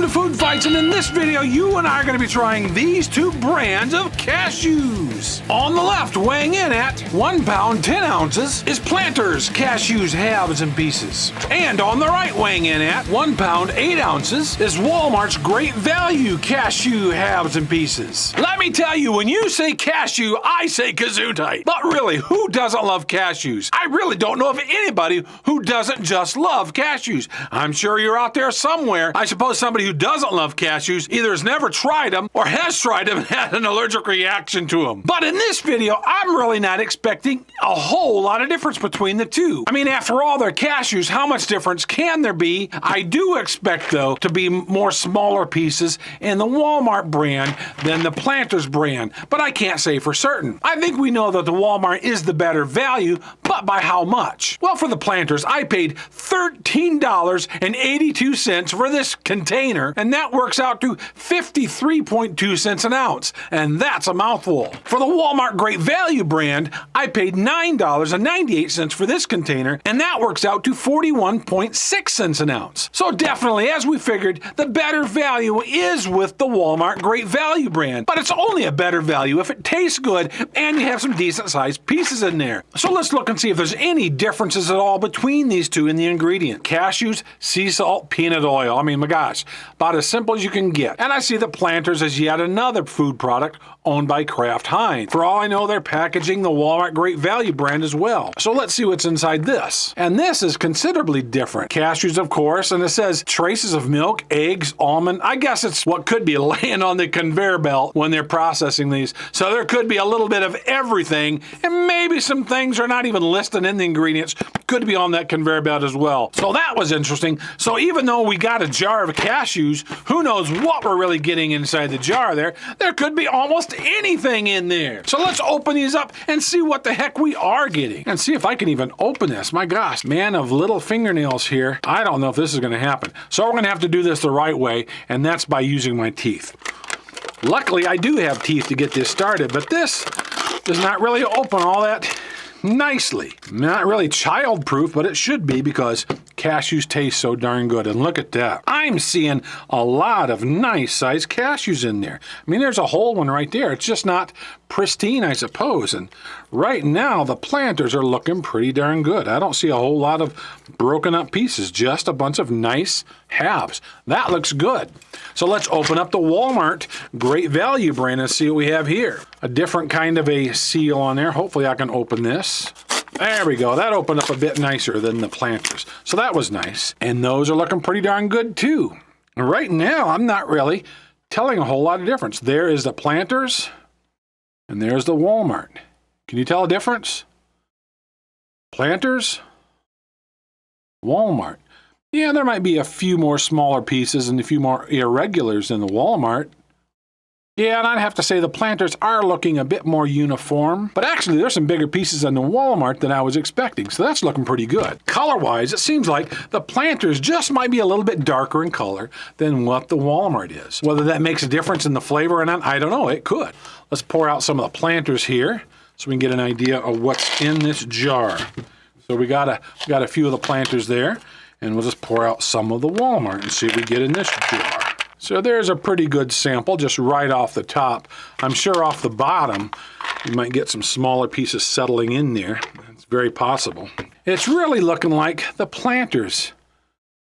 Welcome to Food Fights, and in this video, you and I are going to be trying these two brands of cashews. On the left, weighing in at 1 pound 10 ounces, is Planters Cashews halves and pieces. And on the right, weighing in at 1 pound 8 ounces, is Walmart's Great Value Cashew halves and pieces. Let me tell you, when you say cashew, I say gesundheit. But really, who doesn't love cashews? I really don't know of anybody who doesn't just love cashews. I'm sure you're out there somewhere. I suppose somebody who doesn't love cashews either has never tried them or has tried them and had an allergic reaction to them. But in this video, I'm really not expecting a whole lot of difference between the two. I mean, after all, they're cashews. How much difference can there be? I do expect, though, to be more smaller pieces in the Walmart brand than the Planters brand, but I can't say for certain. I think we know that the Walmart is the better value, but by how much? Well, for the Planters, I paid $13.82 for this container, and that works out to 53.2 cents an ounce, and that's a mouthful. For the Walmart Great Value brand, I paid $9.98 for this container, and that works out to 41.6 cents an ounce. So definitely, as we figured, the better value is with the Walmart Great Value brand, but it's only a better value if it tastes good and you have some decent sized pieces in there. So let's look and see if there's any differences at all between these two in the ingredient. Cashews, sea salt, peanut oil. I mean, my gosh, about as simple as you can get. And I see the Planters as yet another food product owned by Kraft Heinz. For all I know, they're packaging the Walmart Great Value brand as well. So let's see what's inside this. And this is considerably different. Cashews, of course, and it says traces of milk, eggs, almond. I guess it's what could be laying on the conveyor belt when they're processing these. So there could be a little bit of everything, and maybe some things are not even listed in the ingredients. Could be on that conveyor belt as well. So that was interesting. So even though we got a jar of cashews, who knows what we're really getting inside the jar there. There could be almost anything in there. So let's open these up and see what the heck we are getting. And see if I can even open this. My gosh, man of little fingernails here. I don't know if this is going to happen. So we're going to have to do this the right way, and that's by using my teeth. Luckily, I do have teeth to get this started, but this does not really open all that nicely. Not really child-proof, but it should be because cashews taste so darn good. And look at that. I'm seeing a lot of nice-sized cashews in there. I mean, there's a whole one right there. It's just not pristine, I suppose. And right now, the Planters are looking pretty darn good. I don't see a whole lot of broken up pieces, just a bunch of nice halves. That looks good. So let's open up the Walmart Great Value brand and see what we have here. A different kind of a seal on there. Hopefully I can open this. There we go. That opened up a bit nicer than the Planters. So that was nice. And those are looking pretty darn good too. Right now, I'm not really telling a whole lot of difference. There is the Planters and there's the Walmart. Can you tell a difference? Planters, Walmart. Yeah, there might be a few more smaller pieces and a few more irregulars in the Walmart. Yeah, and I'd have to say the Planters are looking a bit more uniform, but actually there's some bigger pieces in the Walmart than I was expecting, so that's looking pretty good. Color-wise, it seems like the Planters just might be a little bit darker in color than what the Walmart is. Whether that makes a difference in the flavor or not, I don't know, it could. Let's pour out some of the Planters here so we can get an idea of what's in this jar. So we got a few of the Planters there, and we'll just pour out some of the Walmart and see what we get in this jar. So there's a pretty good sample just right off the top. I'm sure off the bottom you might get some smaller pieces settling in there. It's very possible. It's really looking like the Planters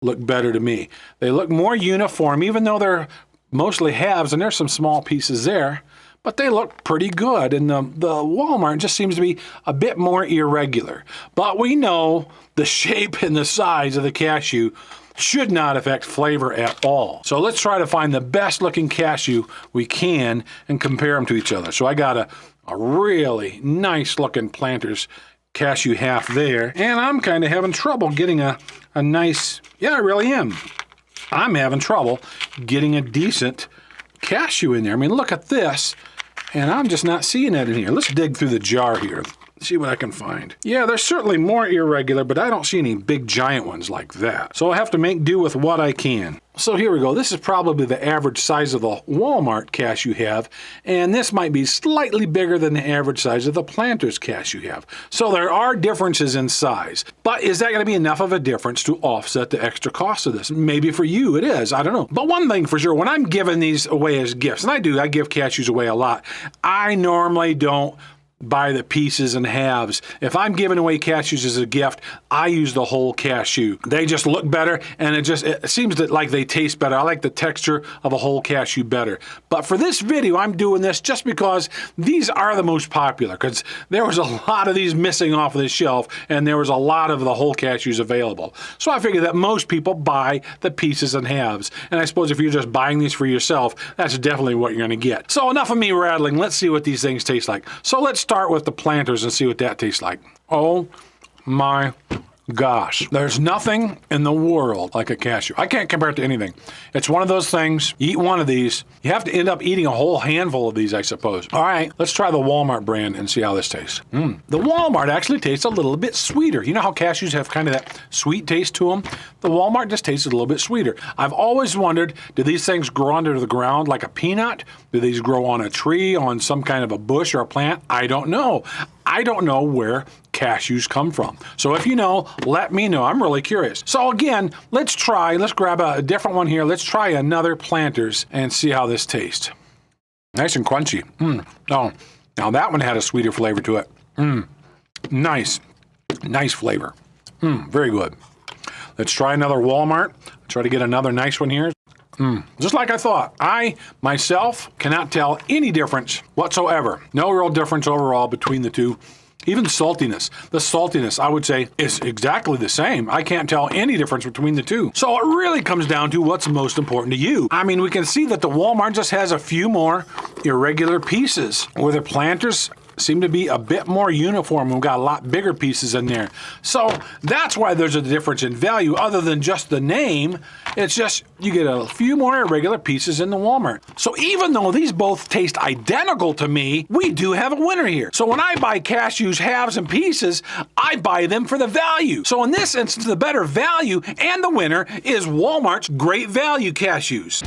look better to me. They look more uniform, even though they're mostly halves, and there's some small pieces there, but they look pretty good. And the Walmart just seems to be a bit more irregular. But we know the shape and the size of the cashew should not affect flavor at all. So let's try to find the best looking cashew we can and compare them to each other. So I got a really nice looking Planters cashew half there, and I'm kind of having trouble getting a nice, yeah, I really am. I'm having trouble getting a decent cashew in there. I mean, look at this, and I'm just not seeing that in here. Let's dig through the jar here. See what I can find. Yeah, they're certainly more irregular, but I don't see any big giant ones like that. So I'll have to make do with what I can. So here we go. This is probably the average size of the Walmart cashew you have, and this might be slightly bigger than the average size of the Planters cashew you have. So there are differences in size, but is that going to be enough of a difference to offset the extra cost of this? Maybe for you it is, I don't know. But one thing for sure, when I'm giving these away as gifts, and I give cashews away a lot, I normally don't buy the pieces and halves. If I'm giving away cashews as a gift, I use the whole cashew. They just look better, and it seems that like they taste better. I like the texture of a whole cashew better. But for this video, I'm doing this just because these are the most popular, because there was a lot of these missing off of the shelf, and there was a lot of the whole cashews available. So I figured that most people buy the pieces and halves. And I suppose if you're just buying these for yourself, that's definitely what you're going to get. So enough of me rattling. Let's see what these things taste like. So let's start with the Planters and see what that tastes like. Oh my gosh. There's nothing in the world like a cashew. I can't compare it to anything. It's one of those things, you eat one of these, you have to end up eating a whole handful of these, I suppose. All right, let's try the Walmart brand and see how this tastes. The Walmart actually tastes a little bit sweeter. You know how cashews have kind of that sweet taste to them? The Walmart just tastes a little bit sweeter. I've always wondered, do these things grow under the ground like a peanut? Do these grow on a tree, on some kind of a bush or a plant? I don't know. I don't know where cashews come from. So if you know, let me know. I'm really curious. So again, let's grab a different one here. Let's try another Planters and see how this tastes. Nice and crunchy. Oh, now that one had a sweeter flavor to it. Nice flavor. Very good. Let's try another Walmart. Try to get another nice one here. Just like I thought. I, myself, cannot tell any difference whatsoever. No real difference overall between the two. Even saltiness. The saltiness, I would say, is exactly the same. I can't tell any difference between the two. So it really comes down to what's most important to you. I mean, we can see that the Walmart just has a few more irregular pieces, where the Planters seem to be a bit more uniform. We've got a lot bigger pieces in there. So that's why there's a difference in value other than just the name. It's just you get a few more irregular pieces in the Walmart. So even though these both taste identical to me, we do have a winner here. So when I buy cashews, halves, and pieces, I buy them for the value. So in this instance, the better value and the winner is Walmart's Great Value Cashews.